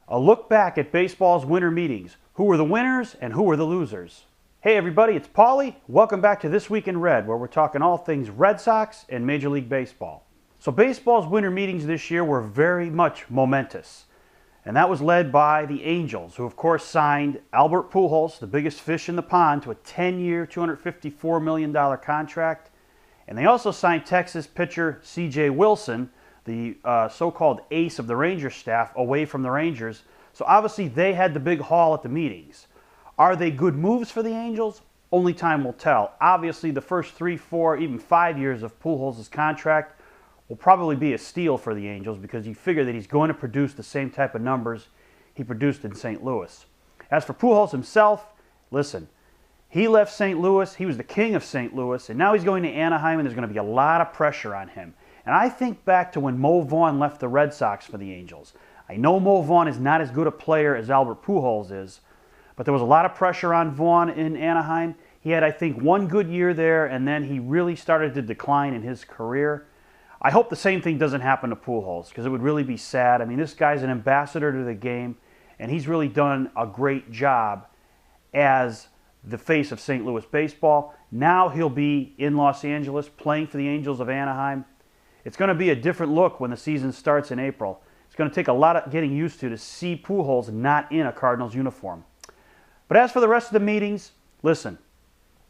A look back at baseball's winter meetings. Who were the winners and who were the losers? Hey everybody, it's Paulie. Welcome back to This Week in Red, where we're talking all things Red Sox and Major League Baseball. So baseball's winter meetings this year were very much momentous. And that was led by the Angels, who of course signed Albert Pujols, the biggest fish in the pond, to a 10-year, $254 million contract. And they also signed Texas pitcher C.J. Wilson, the so-called ace of the Rangers staff, away from the Rangers. So obviously they had the big haul at the meetings. Are they good moves for the Angels? Only time will tell. Obviously the first 3, 4, even 5 years of Pujols' contract will probably be a steal for the Angels because you figure that he's going to produce the same type of numbers he produced in St. Louis. As for Pujols himself, listen, he left St. Louis, he was the king of St. Louis, and now he's going to Anaheim and there's going to be a lot of pressure on him. And I think back to when Mo Vaughn left the Red Sox for the Angels. I know Mo Vaughn is not as good a player as Albert Pujols is, but there was a lot of pressure on Vaughn in Anaheim. He had, I think, one good year there, and then he really started to decline in his career. I hope the same thing doesn't happen to Pujols, because it would really be sad. I mean, this guy's an ambassador to the game, and he's really done a great job as the face of St. Louis baseball. Now he'll be in Los Angeles playing for the Angels of Anaheim. It's going to be a different look when the season starts in April. It's going to take a lot of getting used to see Pujols not in a Cardinals uniform. But as for the rest of the meetings, listen,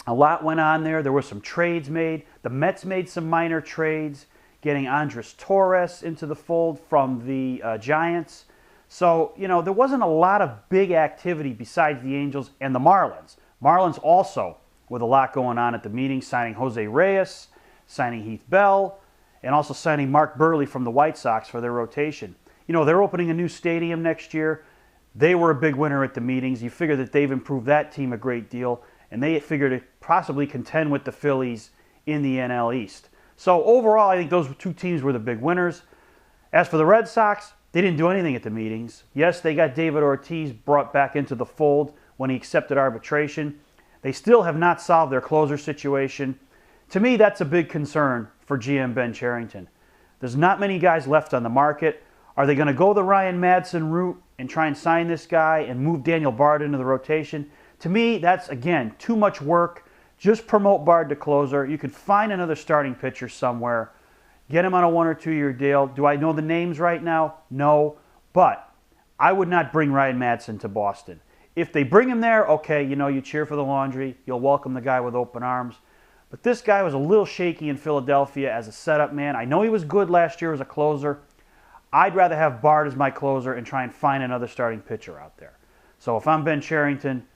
a lot went on there. There were some trades made. The Mets made some minor trades, getting Andres Torres into the fold from the Giants. So, you know, there wasn't a lot of big activity besides the Angels and the Marlins. Marlins also with a lot going on at the meeting, signing Jose Reyes, signing Heath Bell, and also signing Mark Burley from the White Sox for their rotation. You know, they're opening a new stadium next year. They were a big winner at the meetings. You figure that they've improved that team a great deal, and they figure to possibly contend with the Phillies in the NL East. So overall, I think those two teams were the big winners. As for the Red Sox, they didn't do anything at the meetings. Yes, they got David Ortiz brought back into the fold when he accepted arbitration. They still have not solved their closer situation. To me, that's a big concern for GM Ben Cherington. There's not many guys left on the market. Are they going to go the Ryan Madson route and try and sign this guy and move Daniel Bard into the rotation? To me, that's, again, too much work. Just promote Bard to closer. You could find another starting pitcher somewhere. Get him on a 1 or 2 year deal. Do I know the names right now? No. But I would not bring Ryan Madson to Boston. If they bring him there, okay, you know, you cheer for the laundry. You'll welcome the guy with open arms. But this guy was a little shaky in Philadelphia as a setup man. I know he was good last year as a closer. I'd rather have Bard as my closer and try and find another starting pitcher out there. So if I'm Ben Cherington,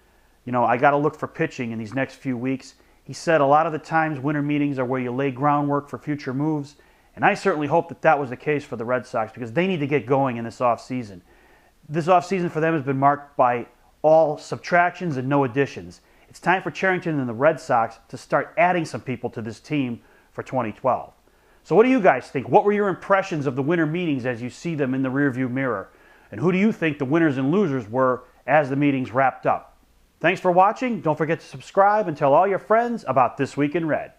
you know, I got to look for pitching in these next few weeks. He said a lot of the times winter meetings are where you lay groundwork for future moves. And I certainly hope that that was the case for the Red Sox because they need to get going in this offseason. This offseason for them has been marked by all subtractions and no additions. It's time for Cherington and the Red Sox to start adding some people to this team for 2012. So what do you guys think? What were your impressions of the winter meetings as you see them in the rearview mirror? And who do you think the winners and losers were as the meetings wrapped up? Thanks for watching. Don't forget to subscribe and tell all your friends about This Week in Red.